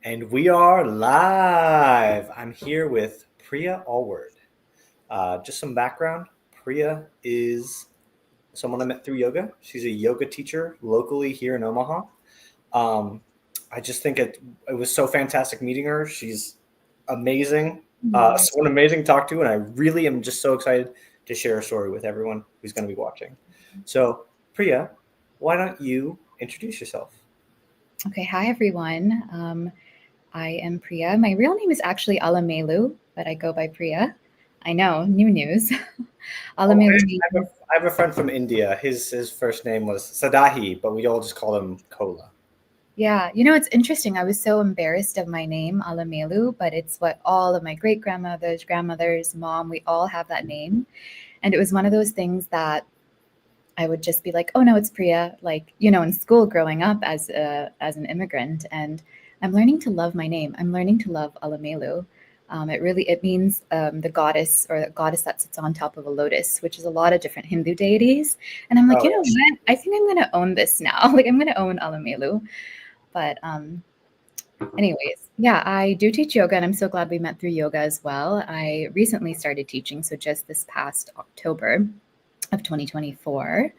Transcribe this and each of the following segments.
And we are live. I'm here with Priya Allward. Just some background. Priya is someone I met through yoga. She's a yoga teacher locally here in Omaha. Um, I just think it was so fantastic meeting her. She's amazing. Mm. Someone amazing to talk to, and I really am just so excited to share a story with everyone who's going to be watching. So, Priya, why don't you introduce yourself? Okay, hi everyone. I am Priya. My real name is actually Alamelu, but I go by Priya. I know, new news. Oh, Alamelu I means, have a friend from India. His first name was Sadahi, but we all just called him Kola. yeah, it's interesting. I was so embarrassed of my name, Alamelu, but it's what all of my great grandmothers, mom, we all have that name. And it was one of those things that I would just be like, oh no, it's Priya, like, in school growing up as an immigrant. And I'm learning to love my name. I'm learning to love Alamelu. It means the goddess or the goddess that sits on top of a lotus, which is a lot of different Hindu deities. And I'm like, Oh, you know what? I think I'm going to own this now. Like I'm going to own Alamelu. But anyways, yeah, I do teach yoga, and I'm so glad we met through yoga as well. I recently started teaching, so just this past October of 2024.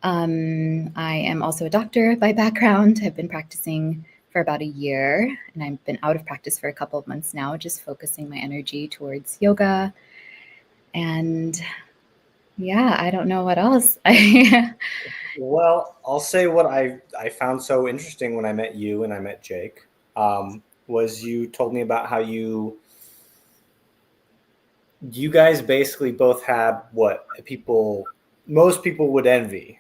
I am also a doctor by background. I've been practicing for about a year, and I've been out of practice for a couple of months now, just focusing my energy towards yoga. And yeah, I don't know what else. well, I'll say what I found so interesting when I met you and I met Jake was you told me about how you guys basically both had what most people would envy,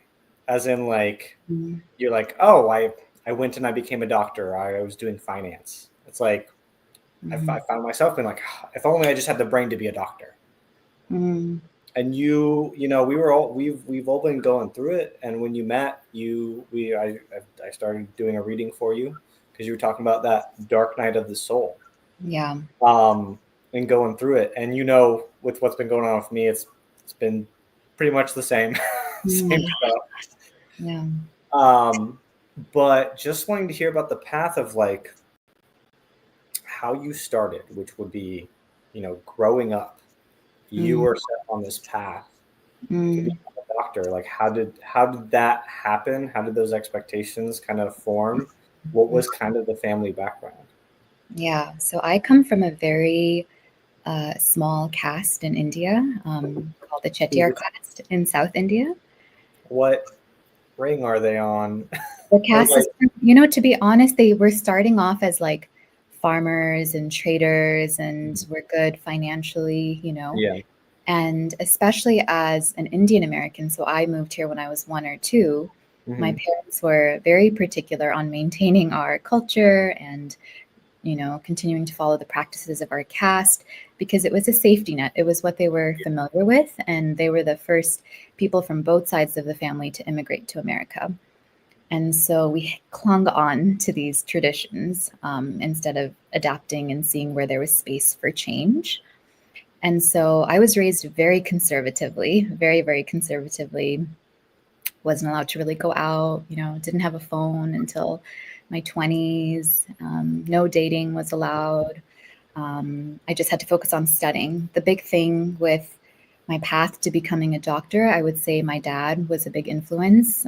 as in like you're like, oh, I went and I became a doctor. I was doing finance. It's like I Mhm. found myself being like, "Ah, if only I just had the brain to be a doctor." Mm. And we've all been going through it. And when you met, I started doing a reading for you because you were talking about that dark night of the soul, Yeah. um, and going through it. And with what's been going on with me, it's been pretty much the same, same Mm. stuff. Yeah. Um, but just wanting to hear about the path of like how you started, which would be, growing up, you Mm. were set on this path to Mm. become a doctor. Like how did that happen? How did those expectations kind of form? What was kind of the family background? Yeah. So I come from a very small caste in India called the Chettiar caste in South India. What ring are they on? The Or caste like, system, to be honest, they were starting off as like farmers and traders and were good financially. yeah. And especially as an Indian American, so I moved here when I was 1 or 2. My Hmm. parents were very particular on maintaining our culture and continuing to follow the practices of our caste because it was a safety net. It was what they were familiar with, and they were the first people from both sides of the family to immigrate to America. And so we clung on to these traditions instead of adapting and seeing where there was space for change. And so I was raised very conservatively, very, very conservatively. Wasn't allowed to really go out, didn't have a phone until my 20s. No dating was allowed. I just had to focus on studying. The big thing with my path to becoming a doctor, I would say my dad was a big influence.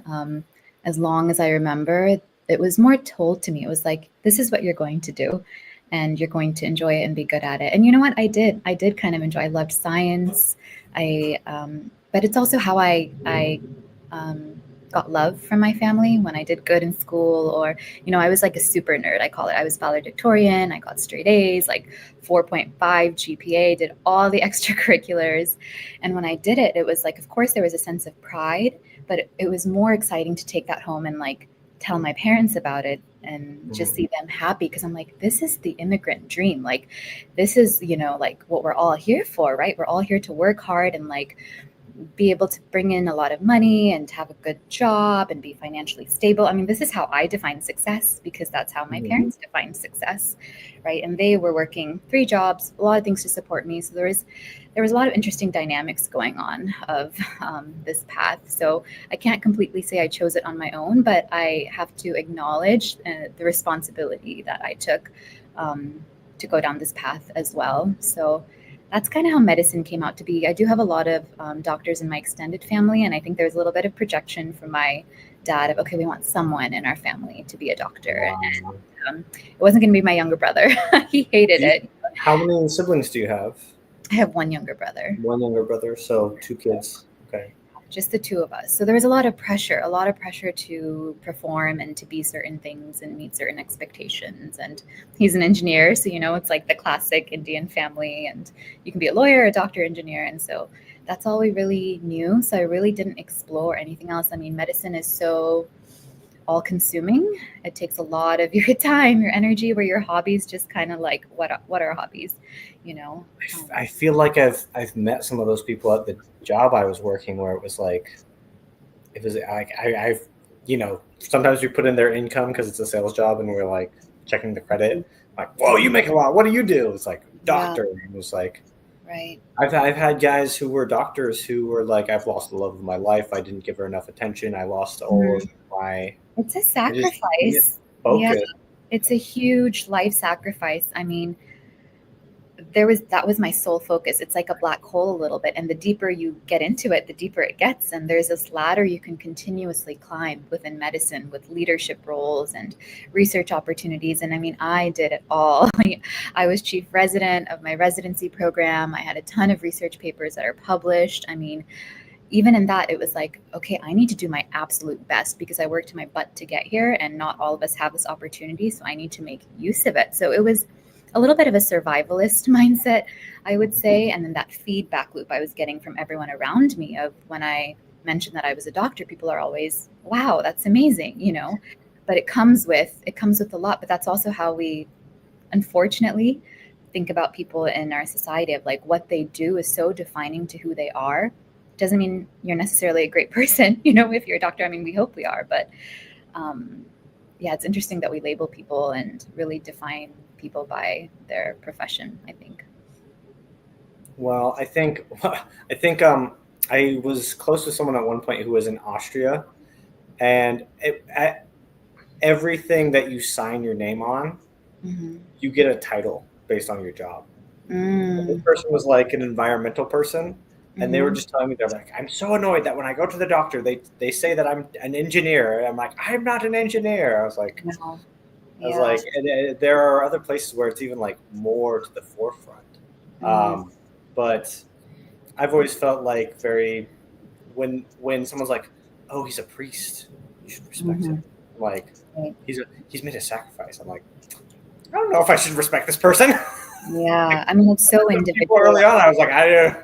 As long as I remember, it was more told to me. It was like, this is what you're going to do, and you're going to enjoy it and be good at it. And you know what? I did. I did kind of enjoy. I loved science. But it's also how I got love from my family when I did good in school, or I was like a super nerd. I call it. I was valedictorian. I got straight A's, like 4.5 GPA. Did all the extracurriculars, and when I did it, it was like, of course, there was a sense of pride, but it was more exciting to take that home and like tell my parents about it and just Hmm. see them happy because I'm like, this is the immigrant dream. Like, this is like what we're all here for, right? We're all here to work hard and like be able to bring in a lot of money and have a good job and be financially stable. I mean, this is how I define success, because that's how my parents defined success, right? And they were working 3 jobs, a lot of things to support me. So there was a lot of interesting dynamics going on of this path. So I can't completely say I chose it on my own, but I have to acknowledge the responsibility that I took to go down this path as well. So that's kind of how medicine came out to be. I do have a lot of doctors in my extended family, and I think there's a little bit of projection from my dad of, okay, we want someone in our family to be a doctor. Wow. And it wasn't going to be my younger brother. He hated it. How many siblings do you have? I have one younger brother. One younger brother, so 2 kids. Okay. Just the 2 of us. So there was a lot of pressure to perform and to be certain things and meet certain expectations. And he's an engineer, so it's like the classic Indian family, and you can be a lawyer, a doctor, engineer. And so that's all we really knew. So I really didn't explore anything else. I mean, medicine is so all consuming. It takes a lot of your time, your energy, where your hobbies just kind of like, what are hobbies, I feel like I've met some of those people at the job I was working, where it was like I've sometimes we put in their income because it's a sales job, and we're like checking the credit, like, whoa, you make a lot, what do you do? It's like doctor. Yeah. And it was like, Right. I've had guys who were doctors who were like, I've lost the love of my life, I didn't give her enough attention, I lost all of my It's a I just sacrifice. Yeah, focus. it's a huge life sacrifice. I mean, that was my sole focus. It's like a black hole a little bit, and the deeper you get into it, the deeper it gets. And there's this ladder you can continuously climb within medicine, with leadership roles and research opportunities. And I mean, I did it all. I was chief resident of my residency program. I had a ton of research papers that are published. I mean, even in that, it was like, okay, I need to do my absolute best, because I worked my butt to get here, and not all of us have this opportunity. So I need to make use of it. So it was a little bit of a survivalist mindset, I would say. And then that feedback loop I was getting from everyone around me, of when I mentioned that I was a doctor, people are always, wow, that's amazing, but it comes with a lot. But that's also how we, unfortunately, think about people in our society, of like, what they do is so defining to who they are. Doesn't mean you're necessarily a great person, if you're a doctor. I mean, we hope we are, but yeah, it's interesting that we label people and really define people by their profession, I think. Well, I was close to someone at one point who was in Austria, and everything that you sign your name on, you get a title based on your job. This person was like an environmental person, and they were just telling me, they're like, I'm so annoyed that when I go to the doctor, they say that I'm an engineer. And I'm like, I'm not an engineer. I was like, and there are other places where it's even like more to the forefront. But I've always felt like when someone's like, oh, he's a priest, you should respect him. Like, he's made a sacrifice. I'm like, I don't know if I should respect this person. Yeah, I mean, it's so individual. Early on, I was like, I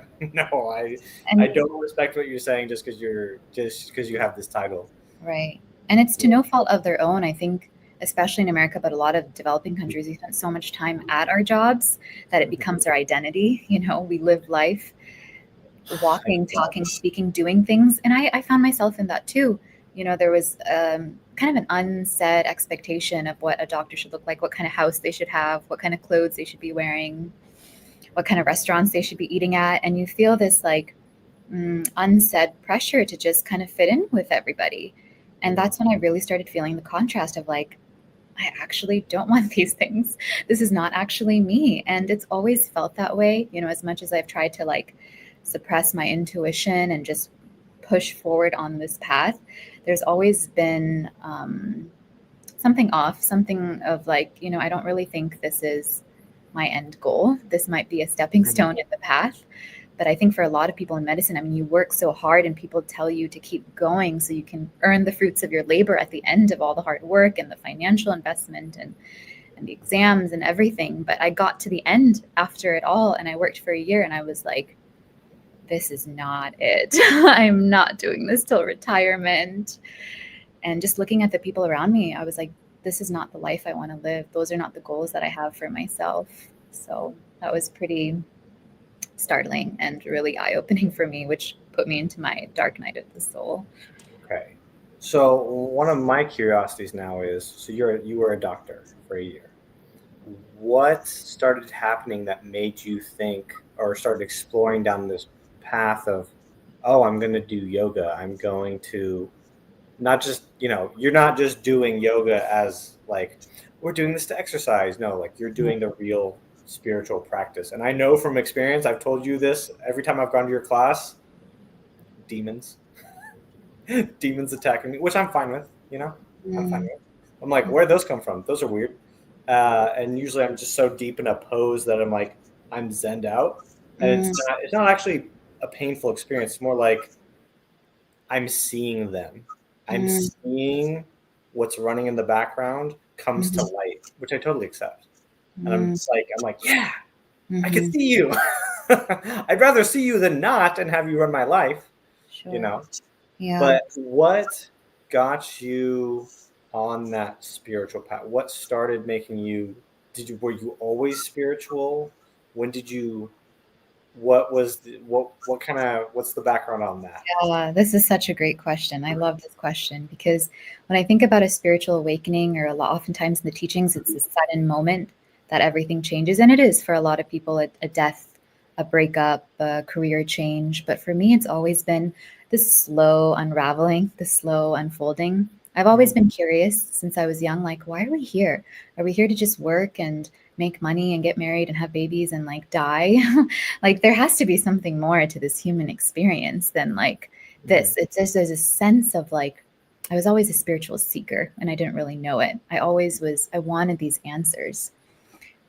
don't respect what you're saying just because you have this title. Right. And it's to no fault of their own. I think, especially in America, but a lot of developing countries, we spend so much time at our jobs that it becomes our identity. We live life walking, talking, speaking, doing things. And I found myself in that too. There was kind of an unsaid expectation of what a doctor should look like, what kind of house they should have, what kind of clothes they should be wearing, what kind of restaurants they should be eating at. And you feel this like unsaid pressure to just kind of fit in with everybody. And that's when I really started feeling the contrast of like, I actually don't want these things. This is not actually me. And it's always felt that way, as much as I've tried to like suppress my intuition and just push forward on this path. There's always been something off, something of like, I don't really think this is my end goal. This might be a stepping stone in the path. But I think for a lot of people in medicine, I mean, you work so hard and people tell you to keep going so you can earn the fruits of your labor at the end of all the hard work and the financial investment and the exams and everything. But I got to the end after it all, and I worked for a year, and I was like, this is not it. I'm not doing this till retirement. And just looking at the people around me, I was like, this is not the life I want to live. Those are not the goals that I have for myself. So that was pretty startling and really eye-opening for me, which put me into my dark night of the soul. Okay. So one of my curiosities now is, so you were a doctor for a year. What started happening that made you think or started exploring down this path of, oh, I'm going to do yoga. I'm going to not just, you're not just doing yoga as like, we're doing this to exercise. No, like you're doing the real spiritual practice. And I know from experience, I've told you this every time I've gone to your class, demons, demons attacking me, which I'm fine with, I'm fine Mm, with. I'm like, where'd those come from? Those are weird. And usually I'm just so deep in a pose that I'm like, I'm zenned out. And mm, it's not actually a painful experience. It's more like I'm seeing them. I'm mm, seeing what's running in the background comes to mhm, light, which I totally accept. And mm, I'm like, yeah, I could mhm. see you. I'd rather see you than not and have you run my life, you Sure. know. Yeah. But what got you on that spiritual path? What started making you? Were you always spiritual? When did you? What was what kind of what's the background on that? This is such a great question. I love this question because when I think about a spiritual awakening, or a lot, oftentimes in the teachings, it's a sudden moment that everything changes. And it is for a lot of people a death, a breakup, a career change. But for me, it's always been this slow unraveling, this slow unfolding. I've always Mhm. been curious since I was young, like, why are we here? Are we here to just work and make money and get married and have babies and like die? Like there has to be something more to this human experience than like Mhm. this. It's just there's a sense of like I was always a spiritual seeker and I didn't really know it. I always was. I wanted these answers,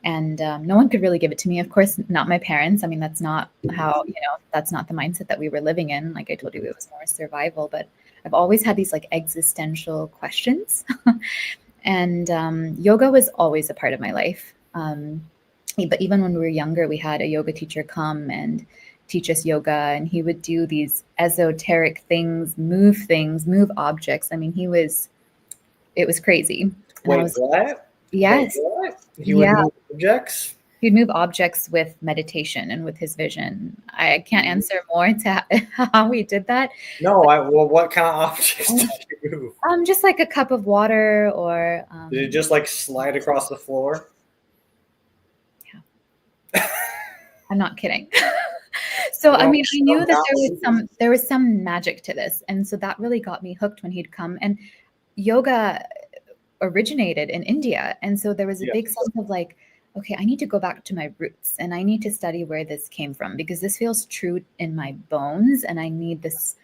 and no one could really give it to me. Of course, not my parents. I mean, that's not how that's not the mindset that we were living in. Like I told you, it was more survival. But I've always had these like existential questions, and yoga was always a part of my life. But even when we were younger, we had a yoga teacher come and teach us yoga, and he would do these esoteric things, move objects. I mean, it was crazy. And I Wait, was, what? Wait, yes, what? He would yeah, move objects? he'd move objects with meditation and with his vision. I can't answer more to how he did that. No, well, what kind of objects But, did he move? just like a cup of water, or Did it just like slide across the floor? yeah, I'm not kidding. So I No, mean, I knew I'm that not believing there was some magic to this, and so that really got me hooked when he'd come. And yoga originated in India, and so there was a you. big sense of like, okay, I need to go back to my roots, and I need to study where this came from because this feels true in my bones, and I need this.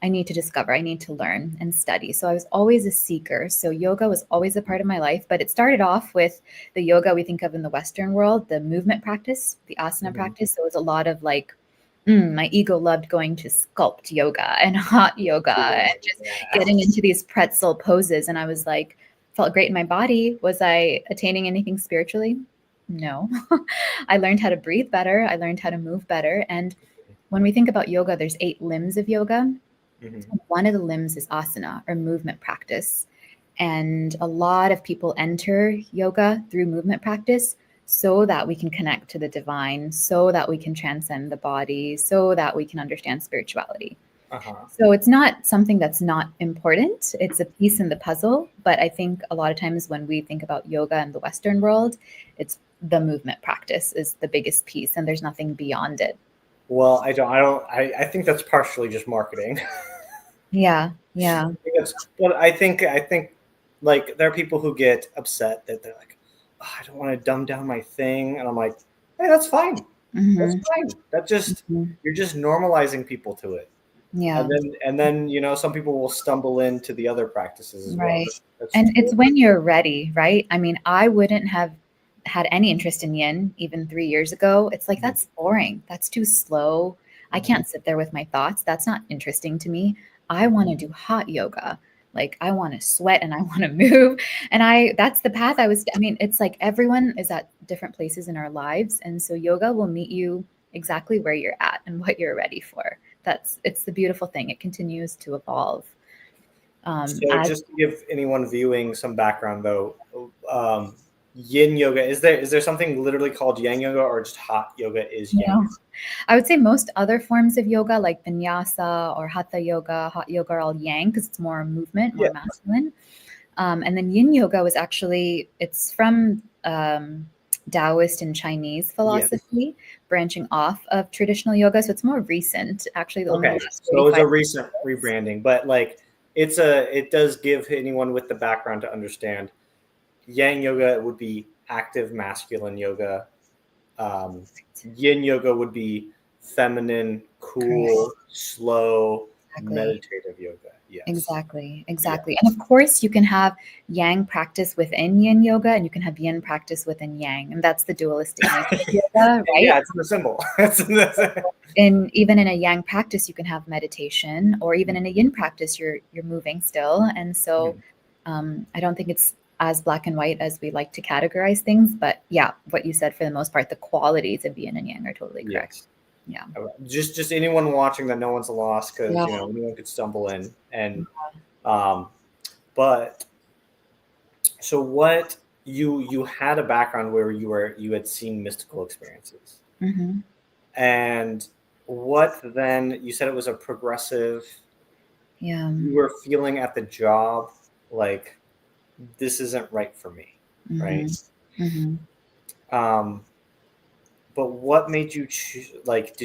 I need to discover, I need to learn and study. So I was always a seeker. So yoga was always a part of my life, but it started off with the yoga we think of in the Western world, the movement practice, the asana Mhm. practice. So it was a lot of like, my ego loved going to sculpt yoga and hot yoga and just Yeah. getting into these pretzel poses. And I was like, felt great in my body. Was I attaining anything spiritually? No. I learned how to breathe better. I learned how to move better. And when we think about yoga, there's 8 limbs of yoga. Mhm. One of the limbs is asana, or movement practice. And a lot of people enter yoga through movement practice so that we can connect to the divine, so that we can transcend the body, so that we can understand spirituality. Uh-huh. So it's not something that's not important. It's a piece in the puzzle. But I think a lot of times when we think about yoga in the Western world, it's the movement practice is the biggest piece, and there's nothing beyond it. Well, I think that's partially just marketing. Yeah, yeah. But I think like there are people who get upset that they're like, oh, I don't want to dumb down my thing, and I'm like, hey, that's fine. That's Hmm. fine. That just Hmm. you're just normalizing people to it. Yeah. And then some people will stumble into the other practices as well. Right. That's And it's totally when you're ready, right? I mean, I wouldn't have had any interest in yin even 3 years ago. It's like, Mhm. that's boring. That's too slow. I Mhm. can't sit there with my thoughts. That's not interesting to me. I want to do hot yoga. Like, I want to sweat and I want to move. And that's the path I mean, it's like everyone is at different places in our lives. And so yoga will meet you exactly where you're at and what you're ready for. It's the beautiful thing. It continues to evolve. So As just to give anyone viewing some background, though, um, Yin yoga. Is there something literally called yang yoga, or just hot yoga is yang No. yoga? I would say most other forms of yoga, like vinyasa or hatha yoga, hot yoga, are all yang because it's more movement, more Yeah. masculine. And then Yin Yoga it's from Taoist and Chinese Yes. philosophy, branching off of traditional yoga. So it's more recent, actually, the only Okay. last So it was 45 a recent years. rebranding, but like it does give anyone with the background to understand yang yoga would be active masculine yoga. Yin yoga would be feminine, Correct. cool, slow, Exactly. meditative yoga. Yes. Exactly. Yeah. Exactly. And of course, you can have yang practice within yin yoga and you can have yin practice within yang. And that's the dualistic nature of yoga, Yeah, right? it's in the symbol. It's in the, Even in a yang practice you can have meditation, or even in a yin practice you're moving still. And so I don't think it's as black and white as we like to categorize things, but yeah, what you said, for the most part, the qualities of yin and yang are totally correct. yes. Yeah. Just anyone watching that no one's lost, because Yeah. anyone could stumble in. And um but so what, you had a background where you had seen mystical experiences. Hmm. And what then, you said it was a progressive, Yeah. you were feeling at the job like this isn't right for me, Hmm. right? Hmm. um but what made you choose, like,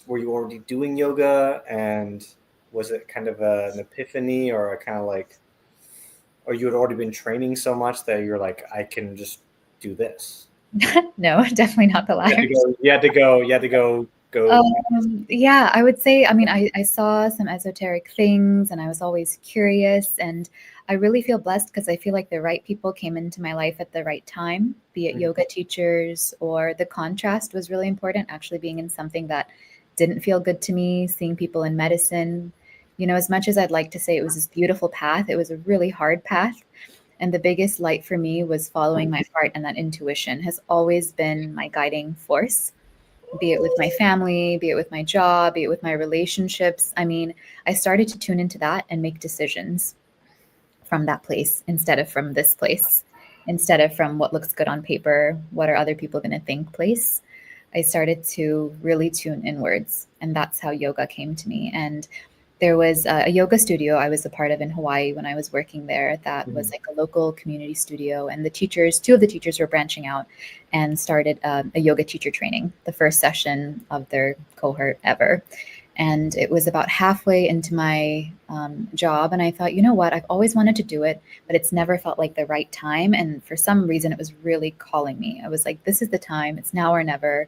were you already doing yoga, and was it kind of an epiphany, or a kind of like, or you had already been training so much that you're like, I can just do this? No, definitely not the You had to latter. go. You had to go. You had to go. Yeah, I would say, I mean, I saw some esoteric things and I was always curious. And I really feel blessed because I feel like the right people came into my life at the right time, be it Mhm. yoga teachers, or the contrast was really important, actually being in something that didn't feel good to me, seeing people in medicine. As much as I'd like to say it was this beautiful path, it was a really hard path. And the biggest light for me was following my heart, and that intuition has always been my guiding force, be it with my family, be it with my job, be it with my relationships. I mean, I started to tune into that and make decisions from that place instead of from this place, instead of from what looks good on paper, what are other people going to think place. I started to really tune inwards, and that's how yoga came to me. And there was a yoga studio I was a part of in Hawaii when I was working there that was Mhm. like a local community studio. And two of the teachers were branching out and started a yoga teacher training, the first session of their cohort ever. And it was about halfway into my job. And I thought, you know what? I've always wanted to do it, but it's never felt like the right time. And for some reason, it was really calling me. I was like, this is the time. It's now or never.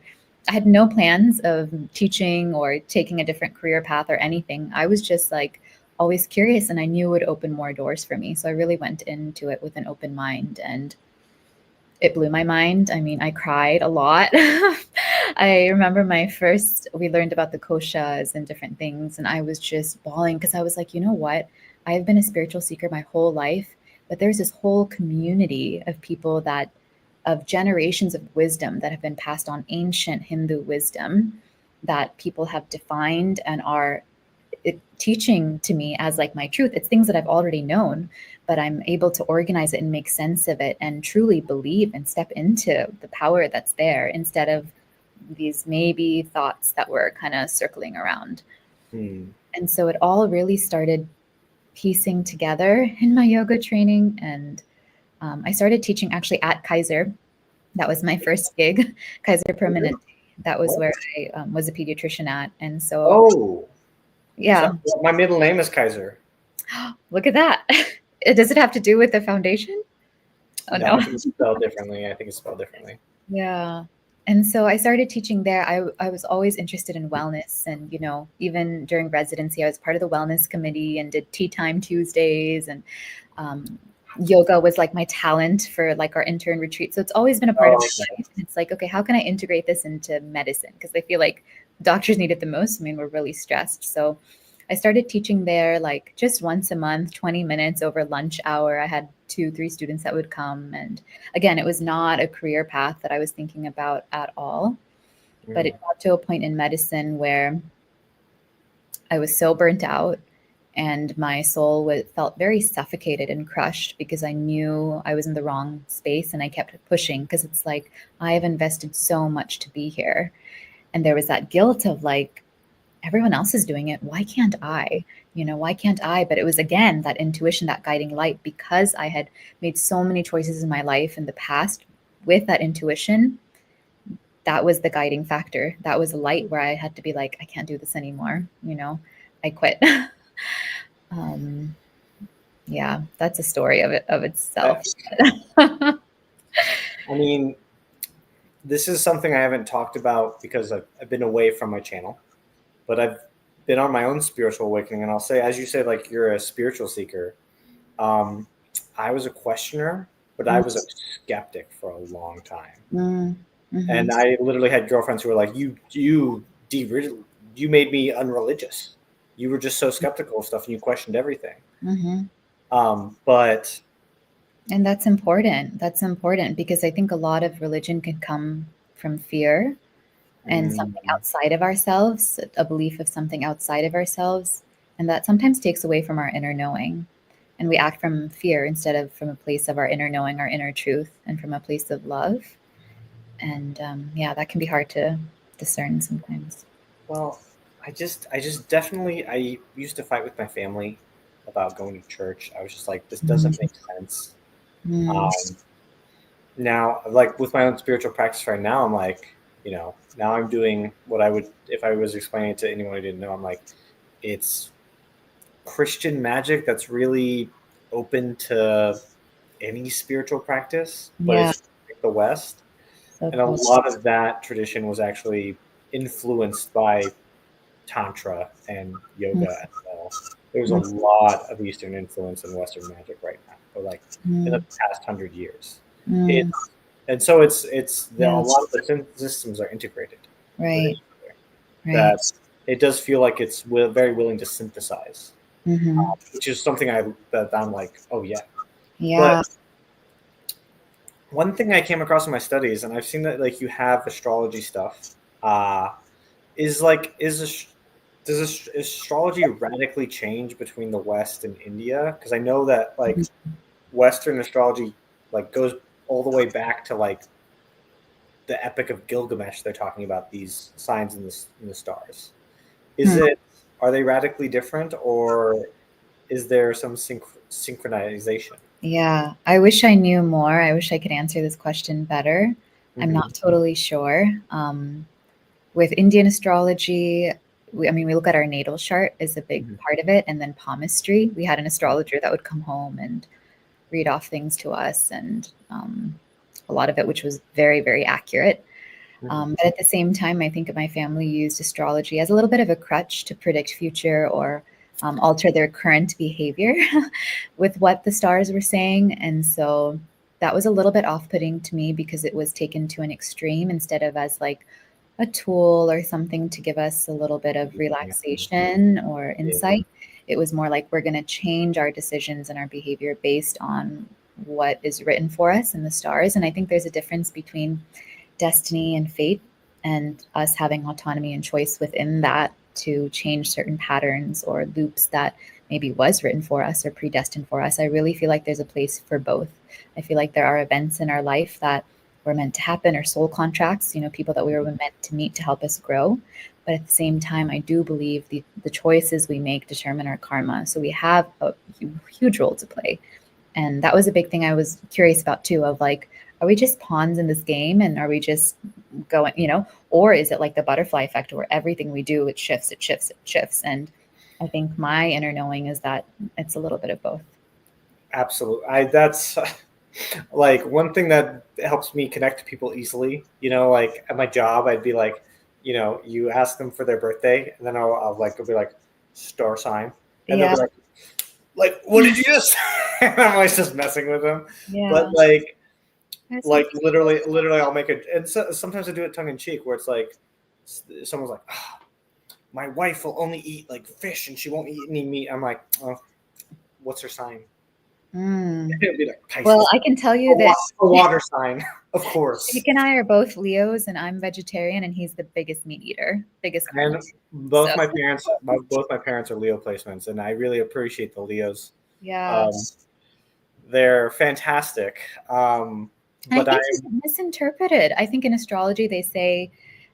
I had no plans of teaching or taking a different career path or anything. I was just like always curious, and I knew it would open more doors for me. So I really went into it with an open mind, and it blew my mind. I mean, I cried a lot. I remember we learned about the koshas and different things, and I was just bawling because I was like, you know what? I've been a spiritual seeker my whole life, but there's this whole community of people of generations of wisdom that have been passed on, ancient Hindu wisdom that people have defined and are teaching to me as like my truth. It's things that I've already known, but I'm able to organize it and make sense of it and truly believe and step into the power that's there instead of these maybe thoughts that were kind of circling around. Hmm. And so it all really started piecing together in my yoga training. And I started teaching actually at Kaiser. That was my first gig, Kaiser Permanente. That was What? where I was a pediatrician at. And so, Oh, so yeah, my middle name is Kaiser. look at that. Does it have to do with the foundation? Oh, No, no. I think it's spelled differently. I think it's spelled differently. Yeah. And so I started teaching there. I was always interested in wellness. And, even during residency, I was part of the wellness committee and did tea time Tuesdays. And um, yoga was like my talent for like our intern retreat. So it's always been a part of Oh, my okay. life. And it's like, okay, how can I integrate this into medicine? Because I feel like doctors need it the most. I mean, we're really stressed. So I started teaching there like just once a month, 20 minutes over lunch hour. I had 2, 3 students that would come. And again, it was not a career path that I was thinking about at all. But Mm. it got to a point in medicine where I was so burnt out and my soul felt very suffocated and crushed because I knew I was in the wrong space, and I kept pushing because it's like I have invested so much to be here. And there was that guilt of like, everyone else is doing it. Why can't I? Why can't I? But it was, again, that intuition, that guiding light, because I had made so many choices in my life in the past with that intuition. That was the guiding factor. That was a light where I had to be like, I can't do this anymore. I quit. um, yeah, that's a story of itself. I mean, this is something I haven't talked about because I've been away from my channel, but I've been on my own spiritual awakening. And I'll say, as you said, like you're a spiritual seeker. Um, I was a questioner, but I was a skeptic for a long time. Mm-hmm. And I literally had girlfriends who were like, you made me unreligious. You were just so skeptical of stuff and you questioned everything. Mm-hmm. But And that's important. That's important because I think a lot of religion can come from fear and something outside of ourselves, a belief of something outside of ourselves. And that sometimes takes away from our inner knowing. And we act from fear instead of from a place of our inner knowing, our inner truth, and from a place of love. And yeah, that can be hard to discern sometimes. well, I just definitely, I used to fight with my family about going to church. I was just like, this doesn't make sense. Mm. Um, Now, like with my own spiritual practice right now, I'm like, now I'm doing what I would if I was explaining it to anyone who didn't know. I'm like, it's Christian magic that's really open to any spiritual practice, but Yeah, it's like the West. so And a cool. lot of that tradition was actually influenced by Tantra and yoga as well. There's a lot of Eastern influence in Western magic right now, or like in the Mm, past 100 years. mm, It's and so a yeah, lot of the systems are integrated within right, each other. right. That it does feel like it's very willing to synthesize, Mm-hmm. which is something that I'm like, oh yeah. But Yeah, one thing I came across in my studies, and I've seen that like you have astrology stuff, uh, is like does astrology radically change between the West and India? Because I know that like Western astrology like goes all the way back to like the Epic of Gilgamesh. They're talking about these signs in the stars. Is hmm. it are they radically different, or is there some synchronization? Yeah. I wish I knew more. I wish I could answer this question better. I'm Mm-hmm. not totally sure. With Indian astrology, we look at our natal chart is a big Mm-hmm. part of it, and then palmistry. We had an astrologer that would come home and read off things to us, and a lot of it, which was very, very accurate. Mm-hmm. But at the same time, I think my family used astrology as a little bit of a crutch to predict future or alter their current behavior with what the stars were saying. And so that was a little bit off putting to me because it was taken to an extreme instead of as like a tool or something to give us a little bit of relaxation or Yeah. insight. It was more like we're going to change our decisions and our behavior based on what is written for us in the stars. And I think there's a difference between destiny and fate, and us having autonomy and choice within that to change certain patterns or loops that maybe was written for us or predestined for us. I really feel like there's a place for both. I feel like there are events in our life that were meant to happen, or soul contracts, people that we were meant to meet to help us grow. But at the same time, I do believe the choices we make determine our karma. So we have a huge role to play. And that was a big thing I was curious about too, of like, are we just pawns in this game, and are we just going, or is it like the butterfly effect where everything we do, it shifts, it shifts, it shifts? And I think my inner knowing is that it's a little bit of both. Absolutely. That's like one thing that helps me connect to people easily. Like at my job, I'd be like, you ask them for their birthday, and then I'll be like, star sign, and they'll Yeah. be like, what did you just? And I'm always just messing with them, but Yeah. That's so like literally, I'll make it, and sometimes I do it tongue in cheek, where it's like, someone's like, oh, my wife will only eat like fish, and she won't eat any meat. I'm like, oh, what's her sign? Mm. It'd be like Well, Pisces. I can tell you that A water sign, of course. Jake and I are both Leos, and I'm vegetarian, and he's the biggest meat eater, biggest And cunt. So both my parents are Leo placements, and I really appreciate the Leos. yeah. Um, they're fantastic. And I But I think it's misinterpreted. I think in astrology they say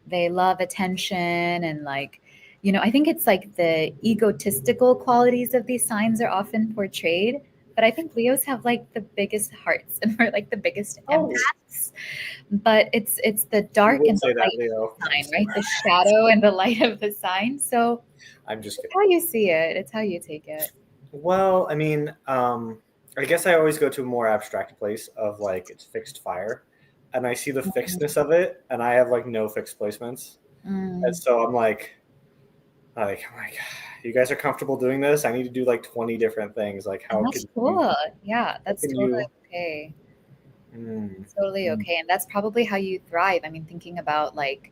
they love attention and like, I think it's like the egotistical qualities of these signs are often portrayed. But I think Leos have like the biggest hearts and we're like the biggest oh, empaths. But it's the you dark would and the say that, light Leo. of the sign, right? The shadow and the light of the sign. So I'm just it's kidding. how you see it. It's how you take it. Well, I mean, I guess I always go to a more abstract place of like it's fixed fire, and I see the fixedness of it, and I have like no fixed placements, and Mm. so I'm like, you guys are comfortable doing this? I need to do like 20 different things. Like, And that's cool. Yeah, how that's can totally you? okay. Mm, It's totally mm. okay. And that's probably how you thrive. I mean, thinking about like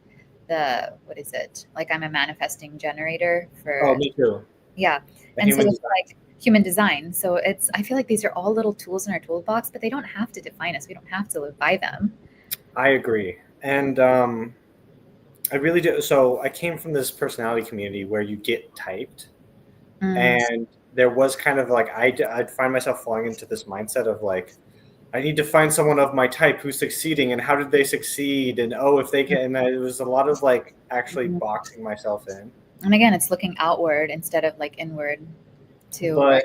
what is it? Like I'm a manifesting generator Oh, for, me too. yeah. The And so human it's design. like human design. So I feel like these are all little tools in our toolbox, but they don't have to define us. We don't have to live by them. I agree, and I really do. So I came from this personality community where you get typed, Mm, and there was kind of like I'd find myself falling into this mindset of like I need to find someone of my type who's succeeding, and how did they succeed, and oh, if they can. And it was a lot of like actually mhm. boxing myself in, And again, it's looking outward instead of like inward too, but right?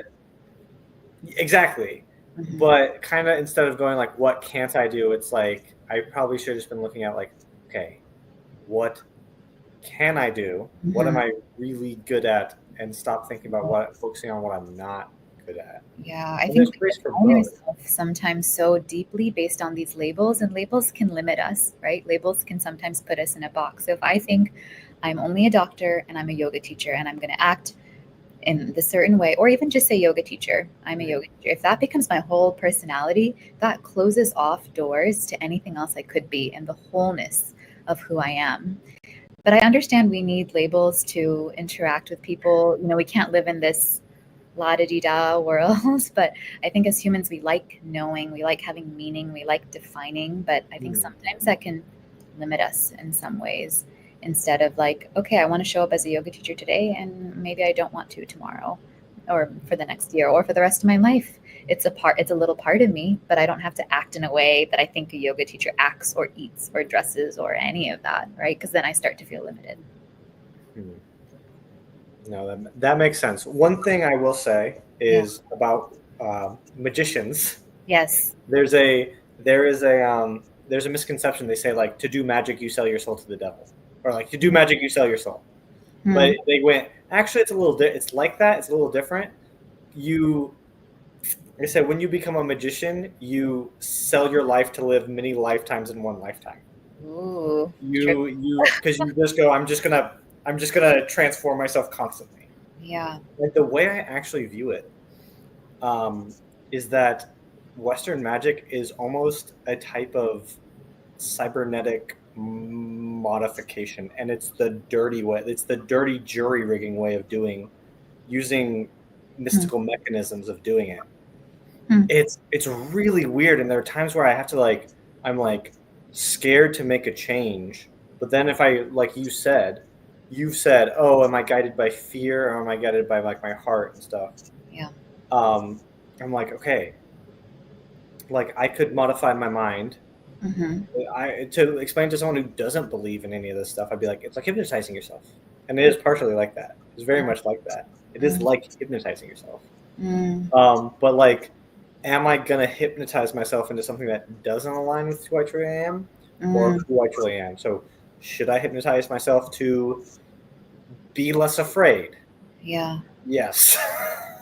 exactly. Hmm. But kind of instead of going like, what can't I do? It's like I probably should have just been looking at like, okay, what can I do? What am Hmm. I really good at? And stop thinking about focusing on what I'm not good at. Yeah, I And there's think we space for define both. ourselves sometimes so deeply based on these labels, and labels can limit us, right? Labels can sometimes put us in a box. So if I think I'm only a doctor and I'm a yoga teacher and I'm going to act in the certain way, or even just say yoga teacher, I'm a yoga teacher, if that becomes my whole personality, that closes off doors to anything else I could be and the wholeness of who I am. But I understand we need labels to interact with people. We can't live in this la da di da world. But I think as humans, we like knowing, we like having meaning, we like defining. But I think Mm. sometimes that can limit us in some ways instead of like, okay, I want to show up as a yoga teacher today, and maybe I don't want to tomorrow or for the next year or for the rest of my life. It's a little part of me, but I don't have to act in a way that I think a yoga teacher acts or eats or dresses or any of that, right? Because then I start to feel limited. Mm. No, that makes sense. One thing I will say Yeah. is about magicians. Yes. There's a there's a misconception. They say like to do magic you sell your soul to the devil, or like to do magic you sell your soul. Hmm. But they went actually it's a little it's like that. It's a little different. You Like I said when you become a magician, you sell your life to live many lifetimes in one lifetime. Ooh. Trip. You because you just go I'm just gonna transform myself constantly. Yeah. Like the way I actually view it is that Western magic is almost a type of cybernetic modification, and it's the dirty way. It's the dirty jury rigging way of using Hmm. mystical mechanisms of doing it. Hmm. It's really weird, and there are times where I have to like I'm like scared to make a change, but then if I like you've said, oh, am I guided by fear or am I guided by like my heart and stuff? Yeah. Um, I'm like, okay, like I could modify my mind. Hmm. I to explain to someone who doesn't believe in any of this stuff, I'd be like, it's like hypnotizing yourself, and it is partially like that. It's very much like that. It is Mm, like hypnotizing yourself. mm, But like, am I gonna hypnotize myself into something that doesn't align with who I truly am, or mm. who I truly am? So, should I hypnotize myself to be less afraid? Yeah. Yes.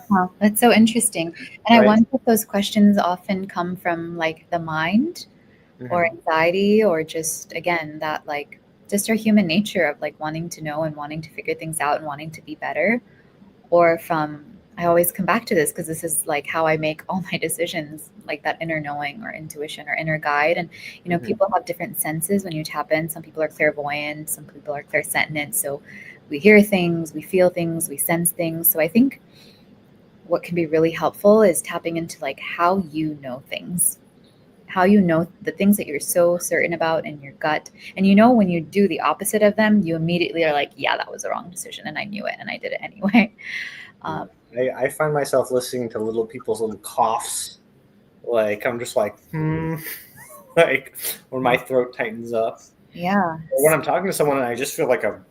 Wow, that's so interesting. And I Right. wonder if those questions often come from like the mind or Hmm. anxiety or just again that like just our human nature of like wanting to know and wanting to figure things out and wanting to be better, or from I always come back to this because this is like how I make all my decisions, like that inner knowing or intuition or inner guide. And Hmm. people have different senses when you tap in. Some people are clairvoyant, some people are clairsentient. So we hear things, we feel things, we sense things. So I think what can be really helpful is tapping into like how you know things, how you know the things that you're so certain about in your gut. And when you do the opposite of them, you immediately are like, yeah, that was the wrong decision. And I knew it and I did it anyway. Um, I find myself listening to little people's little coughs. Like I'm just like, like when my throat tightens up. yeah. Or when I'm talking to someone and I just feel like a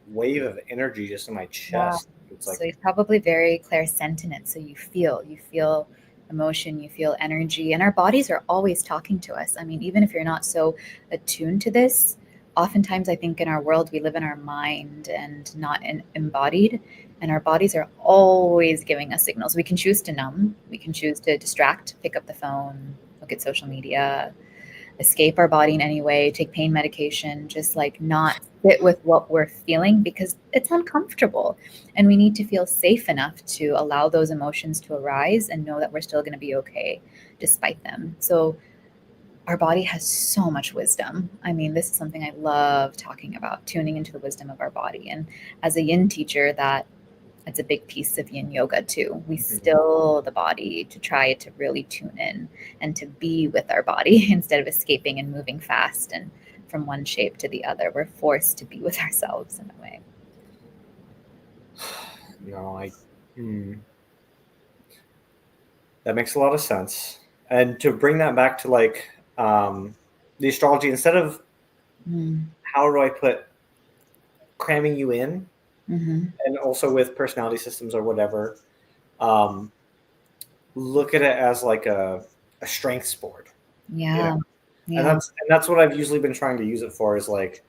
wave of energy just in my Yeah. chest. It's So like, you're probably very clairsentient. So you feel emotion, you feel energy, and our bodies are always talking to us. I mean, even if you're not so attuned to this, oftentimes I think in our world we live in our mind and not embodied, and our bodies are always giving us signals. We can choose to numb, we can choose to distract, pick up the phone, look at social media, escape our body in any way, take pain medication, just like not sit with what we're feeling because it's uncomfortable. And we need to feel safe enough to allow those emotions to arise and know that we're still going to be okay despite them. So our body has so much wisdom. I mean, this is something I love talking about, tuning into the wisdom of our body. And as a yin teacher, that's a big piece of yin yoga too. We still the body to try to really tune in and to be with our body instead of escaping and moving fast and from one shape to the other. We're forced to be with ourselves in a way. no, that makes a lot of sense. And to bring that back to like the astrology, instead of Mm. how do I put cramming you in, Hmm. and also with personality systems or whatever, um, look at it as like a strength sport, you know. Yeah. And Yeah. that's what I've usually been trying to use it for. Is like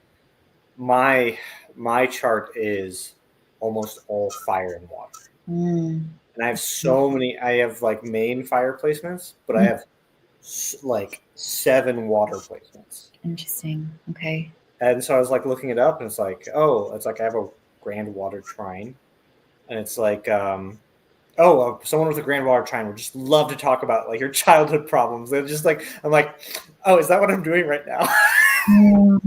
my my chart is almost all fire and water, Mm. and I have so many. I have like main fire placements, but I Mm. have like 7 water placements. Interesting. Okay. And so I was like looking it up, and it's like, oh, it's like I have a grand water trine, and it's like, someone with a grand water trine would just love to talk about like your childhood problems. They're just like, I'm like, oh, is that what I'm doing right now? Yeah.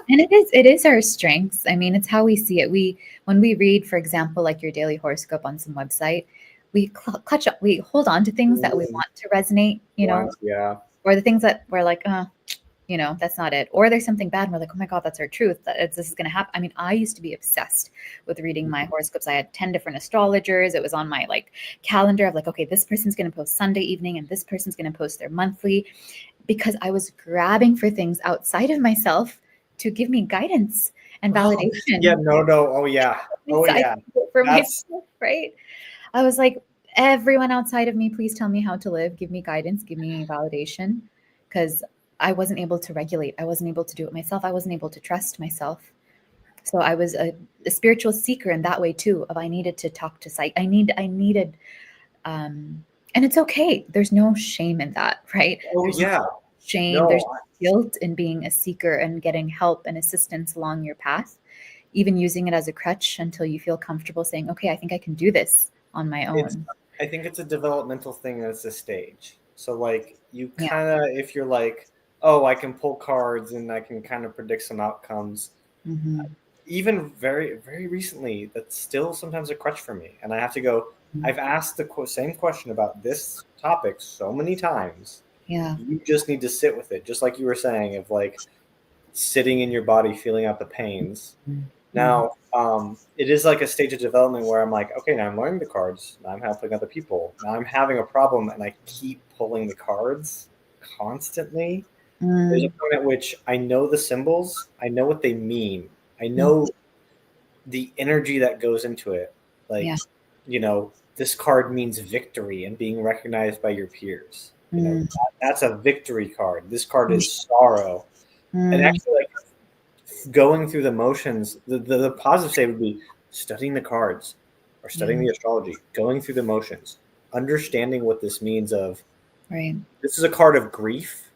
And it is our strengths. I mean, it's how we see it. When we read, for example, like your daily horoscope on some website, we hold on to things that we want to resonate, Once, yeah. or the things that we're like, that's not it. Or there's something bad and we're like, oh my God, that's our truth. This is going to happen. I mean, I used to be obsessed with reading my horoscopes. I had 10 different astrologers. It was on my like calendar of like, okay, this person's going to post Sunday evening and this person's going to post their monthly, because I was grabbing for things outside of myself to give me guidance and Oh, yeah, validation. no. Oh yeah. Oh I yeah. for That's myself, right? I was like, everyone outside of me, please tell me how to live. Give me guidance. Give me validation. Because I wasn't able to regulate. I wasn't able to do it myself. I wasn't able to trust myself. So I was a spiritual seeker in that way too. Of I needed to talk to psych. I needed, and it's okay. There's no shame in that, right? oh There's no yeah. shame. No, There's guilt in being a seeker and getting help and assistance along your path, even using it as a crutch until you feel comfortable saying, okay, I think I can do this on my it's own. I think it's a developmental thing that's a stage. So like you Yeah. kind of, if you're like, oh, I can pull cards and I can kind of predict some outcomes. Hmm. Even very very recently, that's still sometimes a crutch for me, and I have to go. I've asked the same question about this topic so many times. Yeah. You just need to sit with it, just like you were saying, of like sitting in your body, feeling out the pains. Mhm. Now, it is like a stage of development where I'm like, okay, now I'm learning the cards. Now I'm helping other people. Now I'm having a problem, and I keep pulling the cards constantly. There's a Mm. point at which I know the symbols. I know what they mean. I Mm. know the energy that goes into it. Yeah. Like, this card means victory and being recognized by your peers. Mm. That's a victory card. This card Mm. is sorrow. And Mm. actually, like going through the motions, the positive side would be studying the cards or Yeah. studying the astrology, going through the motions, understanding what this means of Right. this is a card of grief.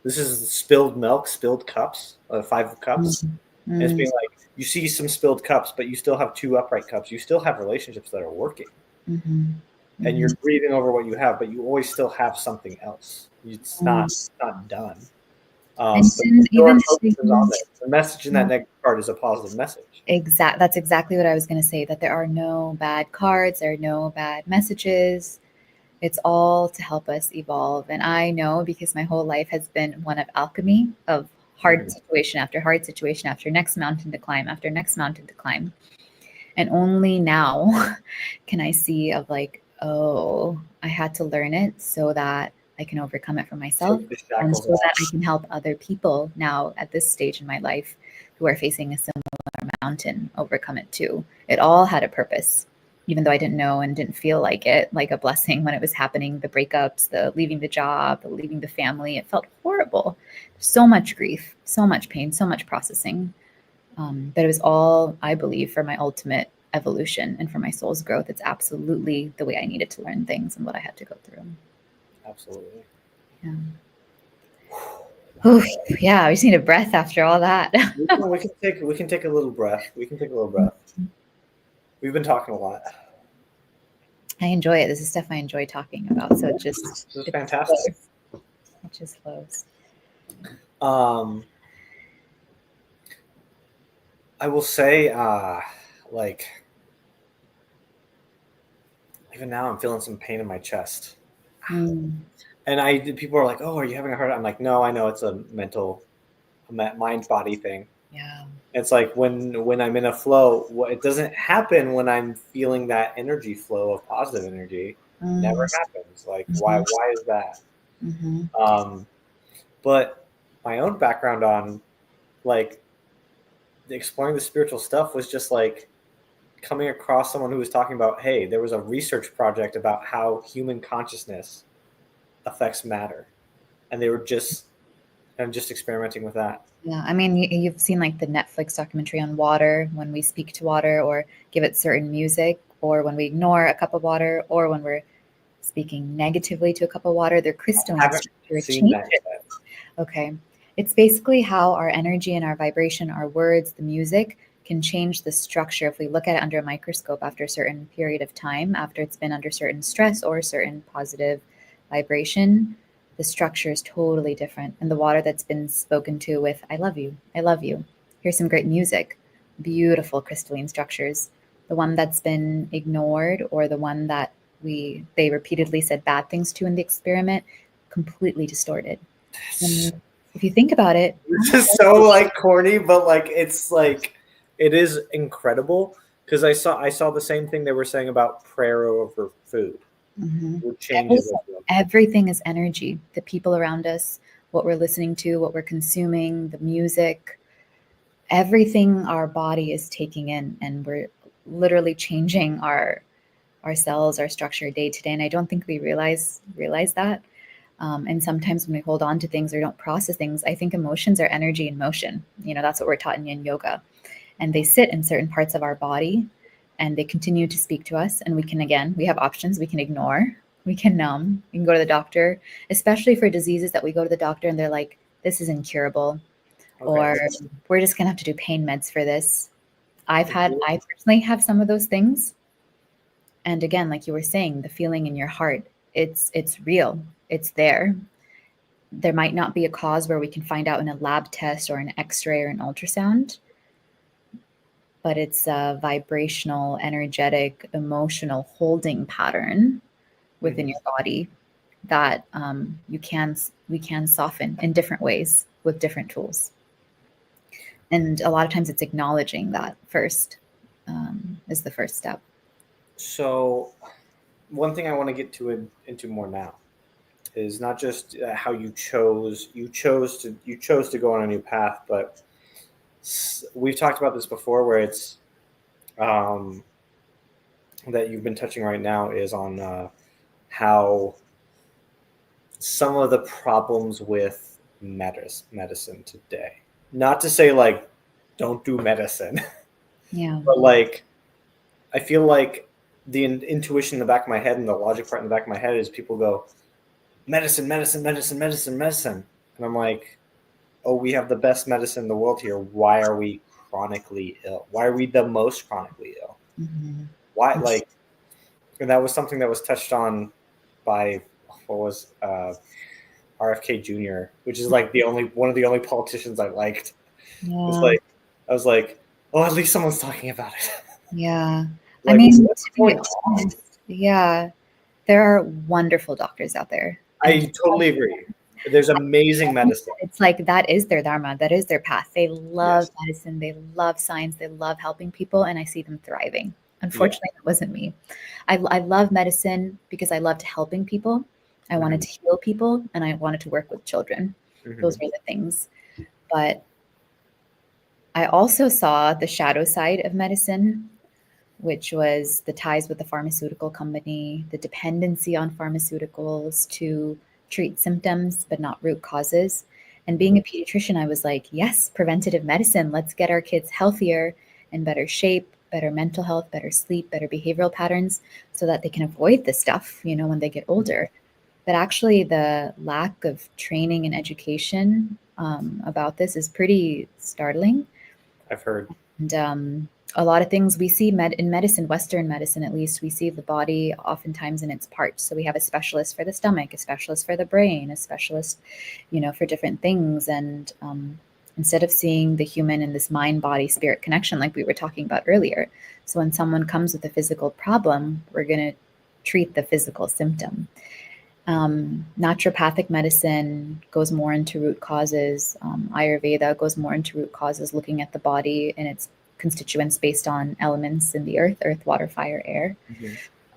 This is spilled milk, spilled cups, 5 cups. Mm. And it's Mm. being like, you see some spilled cups, but you still have 2 upright cups. You still have relationships that are working. Mhm. And you're Mhm. grieving over what you have, but you always still have something else. It's Mm. not done. And But even your even focus is on taking there. The message in that next card card is a positive message. That's exactly what I was going to say, that there are no bad cards, there are no bad messages. It's all to help us evolve. And I know, because my whole life has been one of alchemy, of hard situation after next mountain to climb, after next mountain to climb. And only now can I see of like, oh, I had to learn it so that I can overcome it for myself, Take the and shackles so that off. I can help other people now at this stage in my life who are facing a similar mountain overcome it too. It all had a purpose, even though I didn't know and didn't feel like it, like a blessing when it was happening. The breakups, the leaving the job, the leaving the family, it felt horrible. So much grief, so much pain, so much processing. But it was all, I believe, for my ultimate evolution and for my soul's growth. It's absolutely the way I needed to learn things and what I had to go through. Absolutely. Yeah. Oof, yeah, we just need a breath after all that. We can take a little breath. We can take a little breath. We've been talking a lot. I enjoy it. This is stuff I enjoy talking about. So This is fantastic. It just flows. I will say, like, even now I'm feeling some pain in my chest. Mm, And people are like, "Oh, are you having a heart?" I'm like, "No, I know it's a mind body thing." yeah. It's like when I'm in a flow, it doesn't happen when I'm feeling that energy flow of positive energy. Never happens. Like, why is that? Mm-hmm. But my own background on, like, exploring the spiritual stuff was just like coming across someone who was talking about, hey, there was a research project about how human consciousness affects matter, and they were just experimenting with that. Yeah, I mean, you've seen like the Netflix documentary on water, when we speak to water or give it certain music, or when we ignore a cup of water, or when we're speaking negatively to a cup of water, their I crystalline haven't structure seen changes. that yet. Okay. It's basically how our energy and our vibration, our words, the music can change the structure if we look at it under a microscope after a certain period of time, after it's been under certain stress or certain positive vibration. The structure is totally different. And the water that's been spoken to with, I love you, I love you. Here's some great music, beautiful crystalline structures. The one that's been ignored, or the one that they repeatedly said bad things to in the experiment, completely distorted. And if you think about it, This is so like corny, but like it is incredible, because I saw the same thing they were saying about prayer over food mhm, would change it. everything is energy. The people around us, what we're listening to, what we're consuming, the music, everything our body is taking in, and we're literally changing our cells, our structure day to day. And I don't think we realize that. And sometimes when we hold on to things or don't process things, I think emotions are energy in motion. That's what we're taught in Yin Yoga. And they sit in certain parts of our body, and they continue to speak to us. And we have options. We can ignore, we can numb, we can go to the doctor, especially for diseases that we go to the doctor and they're like, this is incurable, Okay. or we're just going to have to do pain meds for this. I personally have some of those things. And again, like you were saying, the feeling in your heart, it's real. It's there. There might not be a cause where we can find out in a lab test or an x-ray or an ultrasound, but it's a vibrational, energetic, emotional holding pattern within your body that we can soften in different ways with different tools. And a lot of times it's acknowledging that first, is the first step. So one thing I want to get into more now is not just how you chose to go on a new path, but we've talked about this before, where it's that you've been touching right now is on how some of the problems with medicine today. Not to say like don't do medicine, Yeah. but like I feel like the intuition in the back of my head and the logic part in the back of my head is people go medicine, medicine, medicine, medicine, medicine, and I'm like, oh, we have the best medicine in the world here. Why are we chronically ill? Why are we the most chronically ill? Mm-hmm. Why, like, and that was something that was touched on by what was RFK Jr., which is like one of the only politicians I liked. It's Yeah. like I was like, oh, at least someone's talking about it. Yeah. I Like, mean, what's to be going on? honest, yeah, there are wonderful doctors out there. And I totally agree. There's amazing medicine. it's like that is their dharma, that is their path. They love Yes. medicine, they love science, they love helping people, and I see them thriving. Yeah. Unfortunately, that wasn't me. I love medicine because I loved helping people. I wanted Hmm. to heal people, and I wanted to work with children. Those Hmm. were the things. But I also saw the shadow side of medicine, which was the ties with the pharmaceutical company, the dependency on pharmaceuticals to treat symptoms but not root causes. And being Hmm. a pediatrician, I was like, yes, preventative medicine. Let's get our kids healthier, in better shape, better mental health, better sleep, better behavioral patterns so that they can avoid this stuff, when they get older. But actually, the lack of training and education about this is pretty startling. I've heard. And a lot of things we see in medicine, Western medicine at least, we see the body oftentimes in its parts. So we have a specialist for the stomach, a specialist for the brain, a specialist, for different things. And instead of seeing the human in this mind, body, spirit connection, like we were talking about earlier. So when someone comes with a physical problem, we're going to treat the physical symptom. Naturopathic medicine goes more into root causes. Ayurveda goes more into root causes, looking at the body and its constituents based on elements in the earth, water, fire, air.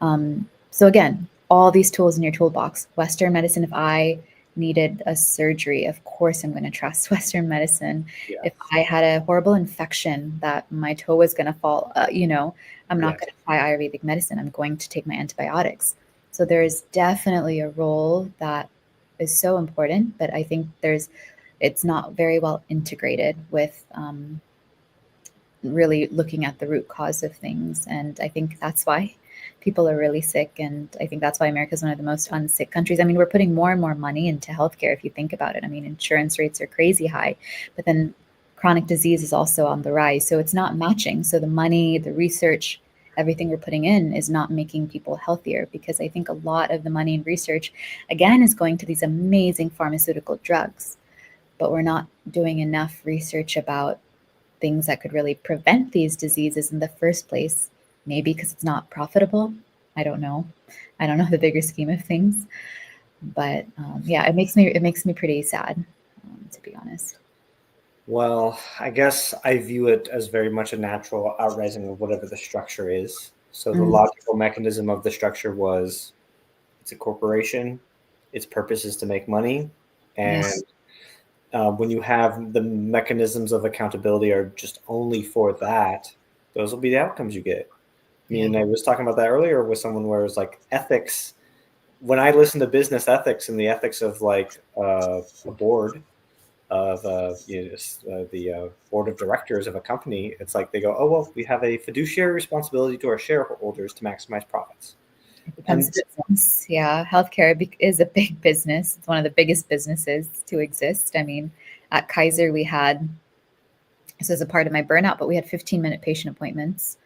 Hmm. So again, all these tools in your toolbox. Western medicine, if I needed a surgery, of course I'm going to trust Western medicine. If Yes. I had a horrible infection that my toe was going to fall, I'm not Yes. going to try Ayurvedic medicine. I'm going to take my antibiotics. So there is definitely a role that is so important, but I think it's not very well integrated with really looking at the root cause of things. And I think that's why people are really sick. And I think that's why America is one of the most unsick countries. I mean, we're putting more and more money into healthcare if you think about it. I mean, insurance rates are crazy high, but then chronic disease is also on the rise. So it's not matching. So the money, the research, everything we're putting in is not making people healthier, because I think a lot of the money and research, again, is going to these amazing pharmaceutical drugs. But we're not doing enough research about things that could really prevent these diseases in the first place. Maybe because it's not profitable. I don't know. I don't know the bigger scheme of things, but yeah, it makes me pretty sad, to be honest. Well, I guess I view it as very much a natural outrising of whatever the structure is. So the Mm, logical mechanism of the structure was it's a corporation, its purpose is to make money, yeah, and when you have the mechanisms of accountability are just only for that, those will be the outcomes you get. I yeah, mean, I was talking about that earlier with someone where it's like ethics. When I listen to business ethics and the ethics of like a board of the board of directors of a company, it's like they go, oh well, we have a fiduciary responsibility to our shareholders to maximize profits. it becomes And business. Yeah, healthcare is a big business. It's one of the biggest businesses to exist. I mean, at Kaiser, we had, this was a part of my burnout, but we had 15-minute patient appointments,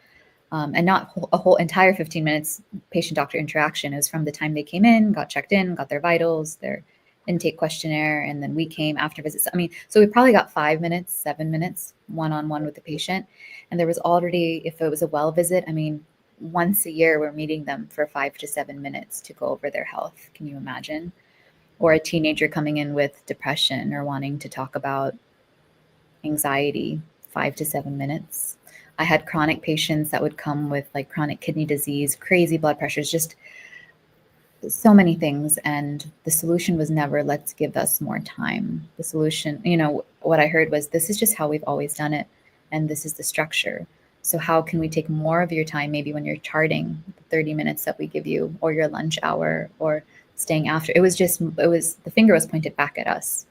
and not a whole entire 15 minutes patient doctor interaction. It was from the time they came in, got checked in, got their vitals, their intake questionnaire, and then we came after visits. I mean, so we probably got 5 minutes, 7 minutes one on one with the patient. And there was already, if it was a well visit, I mean, once a year we're meeting them for 5 to 7 minutes to go over their health. Can you imagine? Or a teenager coming in with depression or wanting to talk about anxiety, 5 to 7 minutes. I had chronic patients that would come with like chronic kidney disease, crazy blood pressures, just so many things. And the solution was never, let's give us more time. The solution, what I heard was, this is just how we've always done it. And this is the structure. So, how can we take more of your time, maybe when you're charting the 30 minutes that we give you, or your lunch hour, or staying after? The finger was pointed back at us.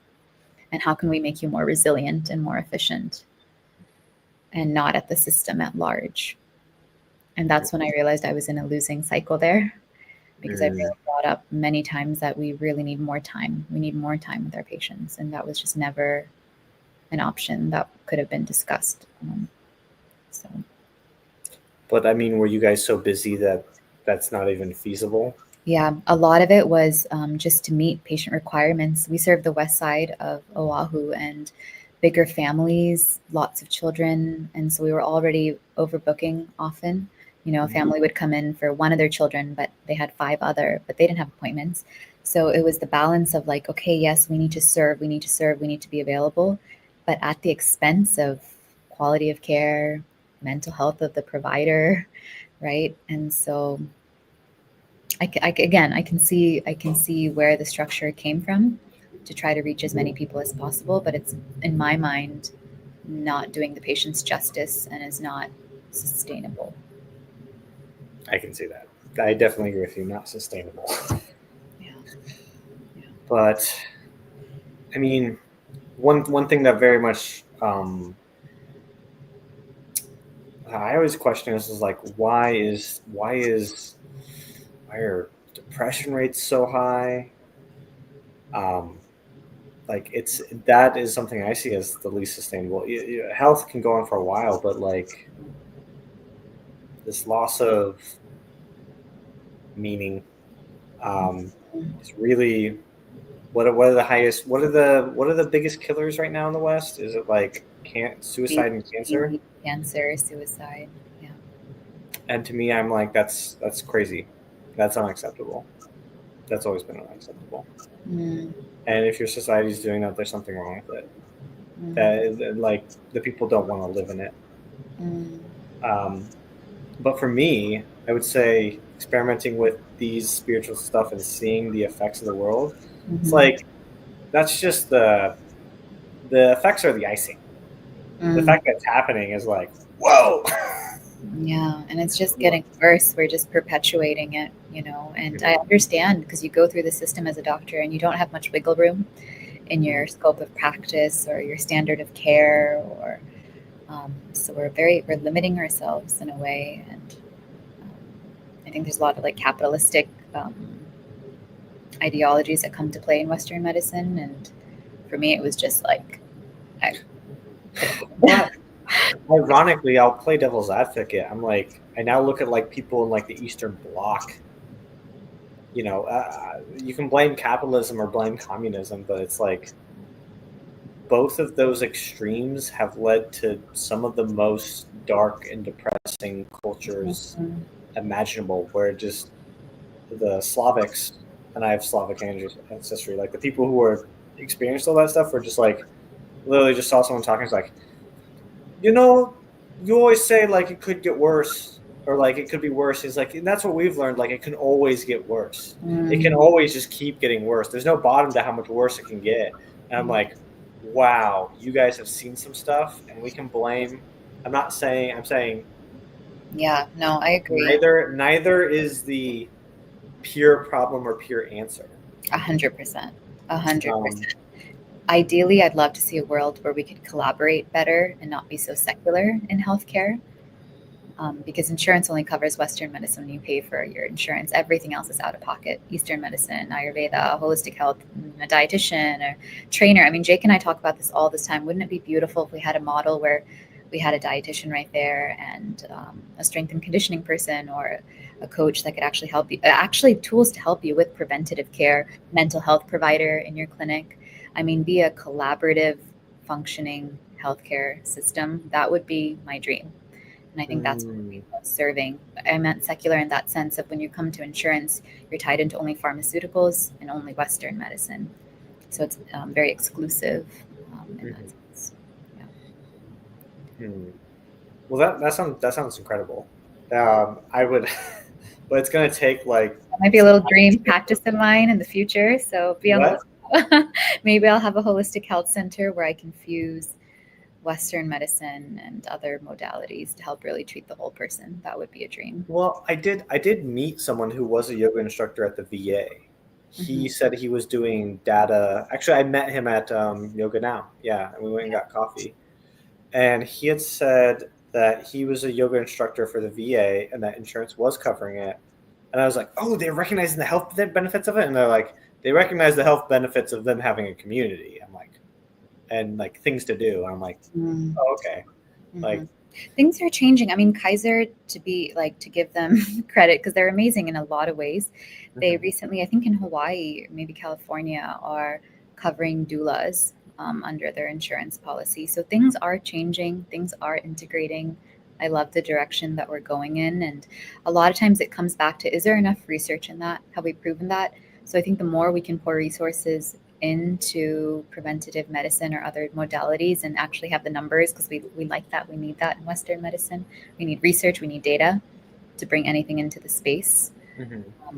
And how can we make you more resilient and more efficient, and not at the system at large? And that's when I realized I was in a losing cycle there, because I mm, really brought up many times that we really need more time. We need more time with our patients. And that was just never an option that could have been discussed. So, but I mean, were you guys so busy that that's not even feasible? yeah, a lot of it was just to meet patient requirements. We serve the west side of Oahu, and bigger families, lots of children, and so we were already overbooking often. You know, a family would come in for one of their children, but they had five other, but they didn't have appointments. So it was the balance of like, okay, yes, we need to serve, we need to serve, we need to be available, but at the expense of quality of care, mental health of the provider, right? And so again, I can see where the structure came from to try to reach as many people as possible, but it's in my mind not doing the patients justice and is not sustainable. I can see that. I definitely agree with you. Not sustainable. Yeah. But I mean, one thing that very much I always question is like why are depression rates so high? Um, like that is something I see as the least sustainable. Health can go on for a while, but like this loss of meaning is really what are the highest what are the biggest killers right now in the West? Is it like suicide and cancer? Cancer, suicide. Yeah. And to me, I'm like that's crazy. That's unacceptable. That's always been unacceptable. Mm, And if your society is doing that, there's something wrong with it. mm, Like the people don't want to live in it. mm, Um, but for me, I would say experimenting with these spiritual stuff and seeing the effects of the world, it's mhm, like that's just the effects are the icing. The mm. fact that it's happening is like, whoa. Yeah, and it's just getting worse. We're just perpetuating it, you know. And I understand because you go through the system as a doctor and you don't have much wiggle room in your scope of practice or your standard of care, or so we're limiting ourselves in a way. And um, I think there's a lot of like capitalistic ideologies that come to play in Western medicine. And for me, it was just like I But ironically, I'll play devil's advocate. I'm like, I now look at like people in like the Eastern Bloc. You can blame capitalism or blame communism, but it's like both of those extremes have led to some of the most dark and depressing cultures imaginable, where just the Slavics, and I have Slavic ancestry, like the people who are experienced all that stuff were just like literally just saw someone talking. It's like, you know, you always say like it could get worse or like it could be worse. It's like, and that's what we've learned. Like it can always get worse. It can always just keep getting worse. There's no bottom to how much worse it can get. And I'm like, wow, you guys have seen some stuff, and we can blame. I'm saying yeah, no, I agree. neither is the pure problem or pure answer. 100%. 100%. Um, Ideally, I'd love to see a world where we could collaborate better and not be so secular in healthcare. Because insurance only covers Western medicine when you pay for your insurance. Everything else is out of pocket. Eastern medicine, Ayurveda, holistic health, a dietitian or trainer. I mean, Jake and I talk about this all this time. Wouldn't it be beautiful if we had a model where we had a dietitian right there and a strength and conditioning person or a coach that could actually help you, actually tools to help you with preventative care, mental health provider in your clinic. I mean, be a collaborative, functioning healthcare system. That would be my dream. And I think that's what mm, we love serving. I meant secular in that sense of when you come to insurance, you're tied into only pharmaceuticals and only Western medicine. So it's very exclusive in that mhm, sense. Yeah. mm. Well, that sounds incredible. I would, but it's gonna take like That might be a some little dream time. practice of mine in the future. So be a What? holistic. Maybe I'll have a holistic health center where I can fuse Western medicine and other modalities to help really treat the whole person. That would be a dream. Well, I did meet someone who was a yoga instructor at the VA. Hmm. He said he was doing data. Actually, I met him at Yoga Now. Yeah, and we went and got coffee. And he had said that he was a yoga instructor for the VA and that insurance was covering it. And I was like, oh, they're recognizing the health benefits of it. And they're like, they recognize the health benefits of them having a community. I'm like, and like things to do. And I'm like, oh, okay. Mm-hmm. Like, Things are changing. I mean, Kaiser, to be like to give them credit because they're amazing in a lot of ways. They mhm. recently, I think in Hawaii, maybe California, are covering doulas under their insurance policy. So things are changing, things are integrating. I love the direction that we're going in. And a lot of times it comes back to, is there enough research in that? Have we proven that? So I think the more we can pour resources into preventative medicine or other modalities and actually have the numbers, because we like that, we need that in Western medicine. We need research, we need data to bring anything into the space.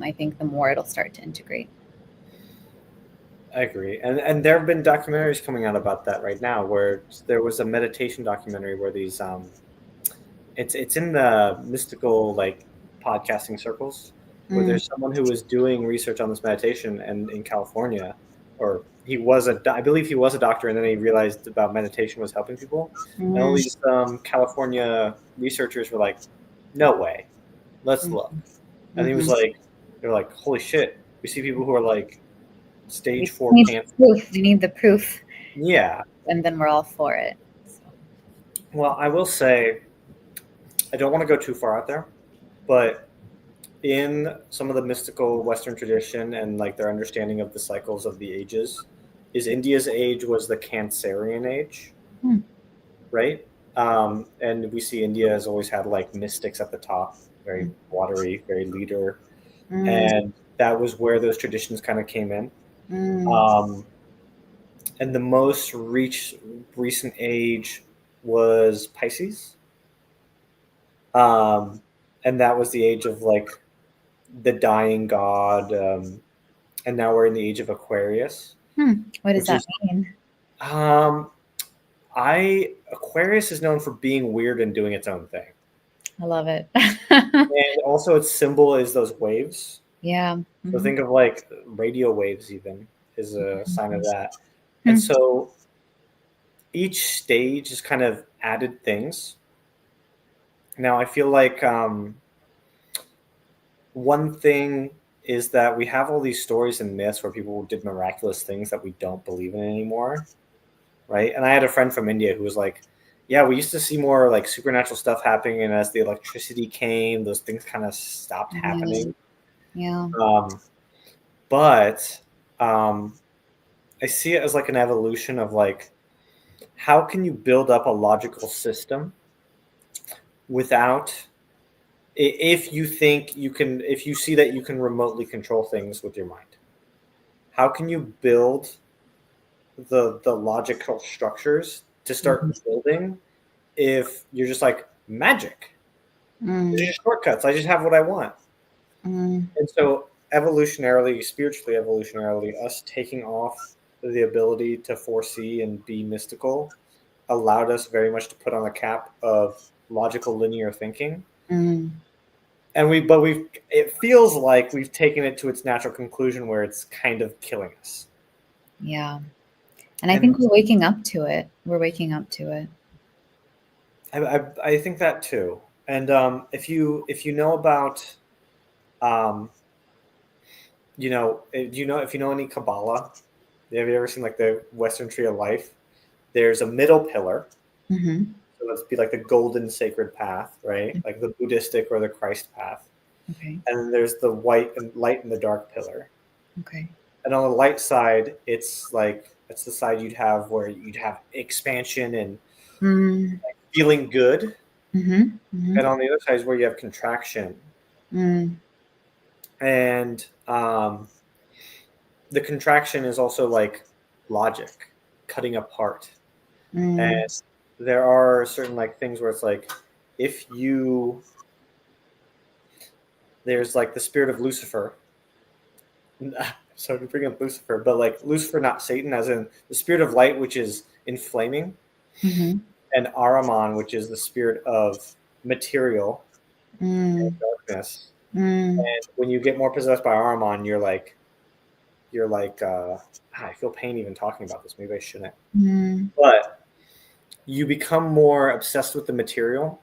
I think the more it'll start to integrate. I agree, and there have been documentaries coming out about that right now. Where there was a meditation documentary where these it's in the mystical like podcasting circles where Mm. there's someone who was doing research on this meditation and in California, or I believe he was a doctor, and then he realized about meditation was helping people, and all Mm. these California researchers were like, "No way, let's look," and he was Mm-hmm. like, "They're like, holy shit, we see people who are like stage We 4 need cancer." proof. We need the proof, Yeah. and then we're all for it. So. Well, I will say, I don't want to go too far out there, but in some of the mystical Western tradition and like their understanding of the cycles of the ages, is India's age was the Cancerian age, Hmm. right? And we see India has always had like mystics at the top, very watery, very leader, Mm. and that was where those traditions kind of came in. Mm. Um, and the most recent age was Pisces, um, and that was the age of like the dying god, and now we're in the age of Aquarius, Hmm. What does which that is mean? um, I Aquarius is known for being weird and doing its own thing, I love it. and also its symbol is those waves. Yeah. So Mm-hmm. think of like radio waves, even is a sign of that. And Hmm. so each stage is kind of added things. Now I feel like one thing is that we have all these stories and myths where people did miraculous things that we don't believe in anymore, right? And I had a friend from India who was like, "Yeah, we used to see more like supernatural stuff happening, and as the electricity came, those things kind of stopped Yeah. happening." Yeah. Um, but I see it as like an evolution of like, how can you build up a logical system without, if you think you can, if you see that you can remotely control things with your mind, how can you build the logical structures to Mm-hmm. start building if you're just like magic? These are Mm. just shortcuts. I just have what I want. Mm. And so evolutionarily, spiritually evolutionarily, us taking off the ability to foresee and be mystical allowed us very much to put on a cap of logical linear thinking. Mm. And it feels like we've taken it to its natural conclusion where it's kind of killing us. Yeah. And I think And we're waking up to it. We're waking up to it. I think that too. And if you know about, um, if you know any Kabbalah, have you ever seen like the Western Tree of Life? There's a middle pillar. Mm-hmm. So let's be like the golden sacred path, right? Like the Buddhistic or the Christ path. Okay. And then there's the white and light and the dark pillar. Okay. And on the light side, it's like it's the side you'd have where you'd have expansion and Mm. feeling good. Mm-hmm. Mm-hmm. And on the other side is where you have contraction. Mm. And the contraction is also like logic, cutting apart. And Mm. there are certain like things where it's like if you there's like the spirit of Lucifer. So to bring up Lucifer, but like Lucifer, not Satan, as in the spirit of light, which is inflaming, Mm-hmm. and Ahriman, which is the spirit of material and Mm. darkness. Mm. And when you get more possessed by Ahriman, you're like I feel pain even talking about this. Maybe I shouldn't. Mm. But you become more obsessed with the material,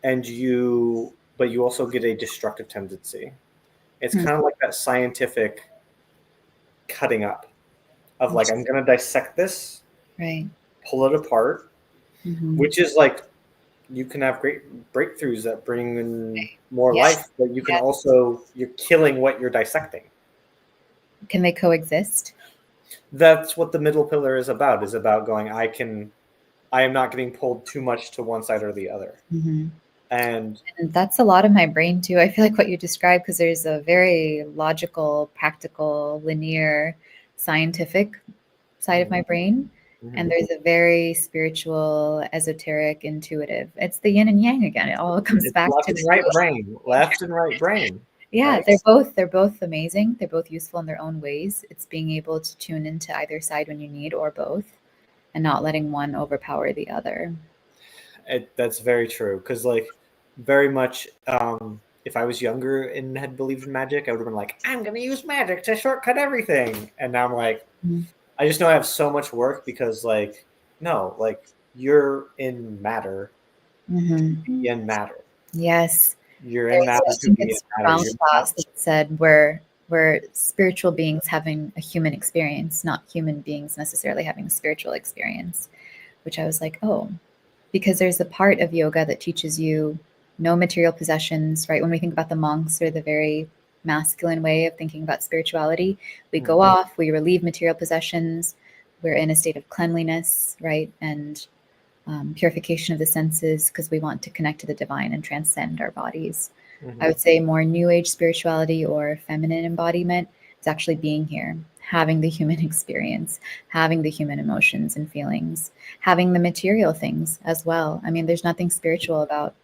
and but you also get a destructive tendency. It's Mm. kind of like that scientific cutting up of like, I'm Interesting. going to dissect this, Right. pull it apart, Mm-hmm. which is like, you can have great breakthroughs that bring in more Yeah. life, but you can Yeah. also, you're killing what you're dissecting. Can they coexist? That's what the middle pillar is about going, I am not getting pulled too much to one side or the other. Mm-hmm. And And that's a lot of my brain too. I feel like what you described, because there's a very logical, practical, linear, scientific side of my brain. And there's a very spiritual, esoteric, intuitive. It's the yin and yang again. It all comes it's back left to and the right two. brain, left and right brain, Yeah, right? they're both amazing. They're both useful in their own ways. It's being able to tune into either side when you need, or both, and not letting one overpower the other. That's very true. Because like very much, if I was younger and had believed in magic, I would have been like, I'm gonna use magic to shortcut everything. And now I'm like, Mhm. I just know I have so much work because like no, like you're in matter to Mhm. be in matter. Yes. You're in There's, I matter to think be in it's matter. Brown You're not. class that said we're spiritual beings having a human experience, not human beings necessarily having a spiritual experience, which I was like, oh, because there's a part of yoga that teaches you no material possessions, right? When we think about the monks or the very masculine way of thinking about spirituality, we go off, we relieve material possessions, we're in a state of cleanliness, right? And purification of the senses, because we want to connect to the divine and transcend our bodies. I would say more new age spirituality or feminine embodiment is actually being here, having the human experience, having the human emotions and feelings, having the material things as well. I mean, there's nothing spiritual about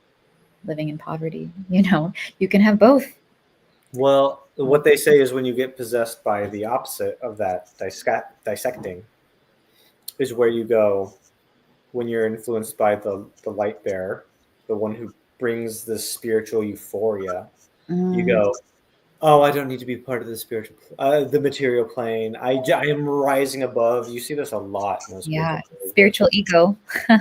living in poverty. You can have both. Well, what they say is when you get possessed by the opposite of that dissecting is where you go when you're influenced by the light bearer, the one who brings the spiritual euphoria. You Mm, go, oh, I don't need to be part of the spiritual, the material plane. I am rising above. You see this a lot in those spiritual yeah, planes where it's spiritual ego.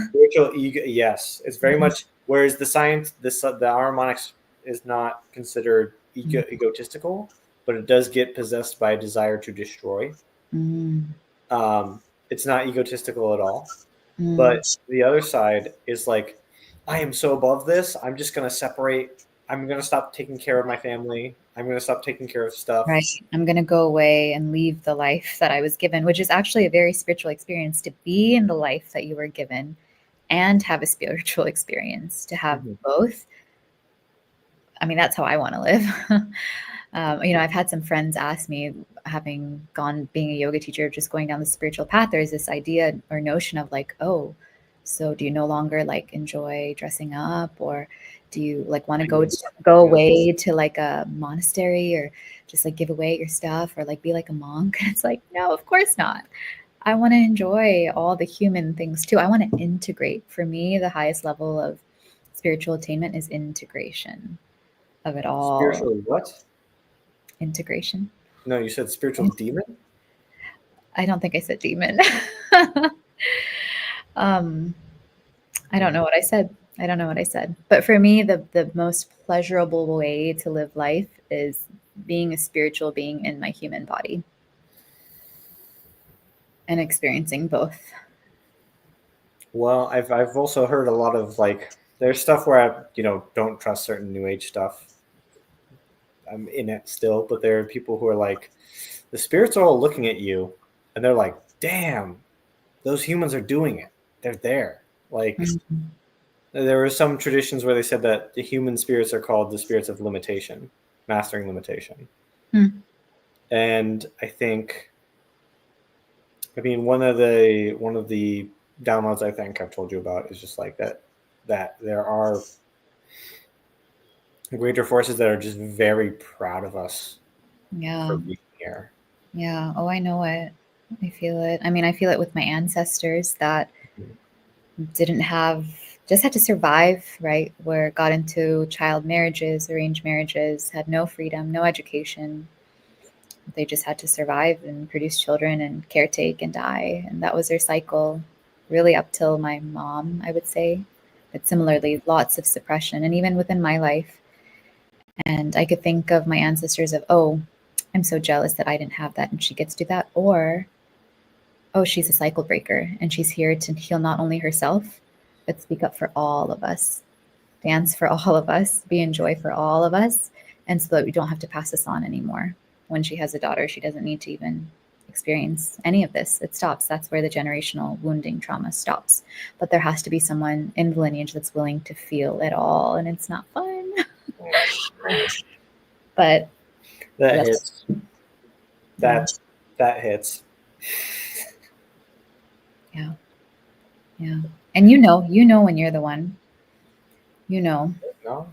spiritual ego. Yes, it's very much. Whereas the science, the harmonics is not considered egotistical, but it does get possessed by a desire to destroy. Mm, It's not egotistical at all. mm. But the other side is like, I am so above this. I'm just going to separate. I'm going to stop taking care of my family. I'm going to stop taking care of stuff. Right. I'm going to go away and leave the life that I was given, which is actually a very spiritual experience, to be in the life that you were given and have a spiritual experience, to have Mm-hmm. both. I mean, that's how I want to live. I've had some friends ask me, having gone being a yoga teacher, just going down the spiritual path, there's this idea or notion of like, oh, so do you no longer like enjoy dressing up, or do you like want to Finding go something. away to like a monastery, or just like give away your stuff, or like be like a monk? And it's like, no, of course not. I want to enjoy all the human things too. I want to integrate. For me, the highest level of spiritual attainment is integration of it all. Spiritual what? Integration. No, you said spiritual demon? I don't think I said demon. um, I don't Hmm. know what I said. I don't know what I said. But for me, the most pleasurable way to live life is being a spiritual being in my human body and experiencing both. Well, I've also heard a lot of like there's stuff where I don't trust certain new age stuff. I'm in it still, but there are people who are like the spirits are all looking at you and they're like, "Damn, those humans are doing it. They're there." Like Mhm. there were some traditions where they said that the human spirits are called the spirits of limitation, mastering limitation. Hmm. And I think, I mean, one of the downloads I think I've told you about is just like that there are greater forces that are just very proud of us for Yeah. being here. Yeah. Oh, I know it. I feel it. I mean, I feel it with my ancestors that didn't have, just had to survive, right? Where got into child marriages, arranged marriages, had no freedom, no education. They just had to survive and produce children and caretake and die. And that was their cycle, really up till my mom, I would say. But similarly, lots of suppression. And even within my life, and I could think of my ancestors of, oh, I'm so jealous that I didn't have that and she gets to do that. Or, oh, she's a cycle breaker and she's here to heal not only herself, but speak up for all of us, dance for all of us, be in joy for all of us. And so that we don't have to pass this on anymore. When she has a daughter, she doesn't need to even experience any of this. It stops. That's where the generational wounding trauma stops. But there has to be someone in the lineage that's willing to feel it all, and it's not fun. But That yes. hits. That hits. Yeah. Yeah. And you know when you're the one. You know. No,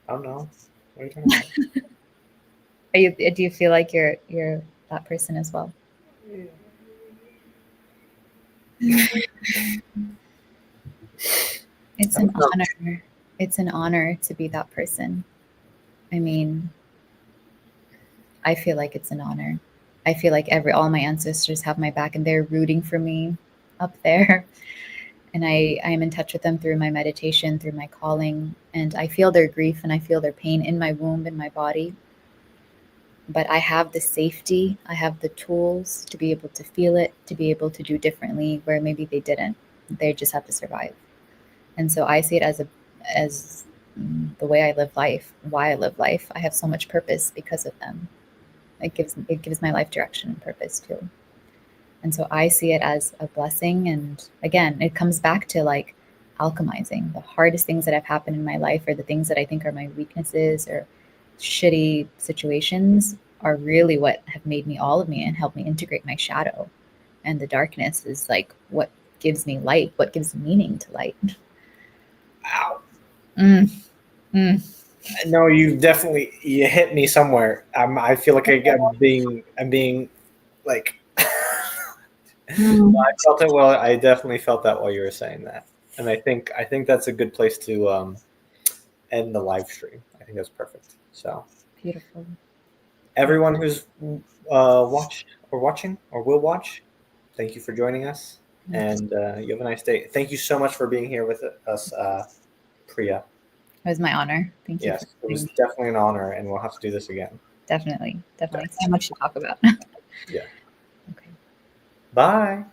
I don't know. What are you talking about? Do you feel like you're that person as well? It's an honor. It's an honor to be that person. I mean, I feel like it's an honor. I feel like all my ancestors have my back and they're rooting for me up there. And I am in touch with them through my meditation, through my calling, and I feel their grief and I feel their pain in my womb, in my body. But I have the safety, I have the tools to be able to feel it, to be able to do differently where maybe they didn't. They just have to survive. And so I see it as the way I live life, why I live life. I have so much purpose because of them. It gives my life direction and purpose too. And so I see it as a blessing. And again, it comes back to like alchemizing. The hardest things that have happened in my life, or the things that I think are my weaknesses or shitty situations, are really what have made me all of me and helped me integrate my shadow. And the darkness is like what gives me light, what gives meaning to light. Ow. No, you hit me somewhere. I feel like I'm being like. I felt it. Well, I definitely felt that while you were saying that, and I think that's a good place to end the live stream. I think that's perfect. So Beautiful. everyone who's watched or watching or will watch, thank you for joining us, and you have a nice day. Thank you so much for being here with us, Priya. It was my honor. Thank you. Yes, it was definitely an honor, and we'll have to do this again. Definitely. So much to talk about. Yeah. Okay. Bye.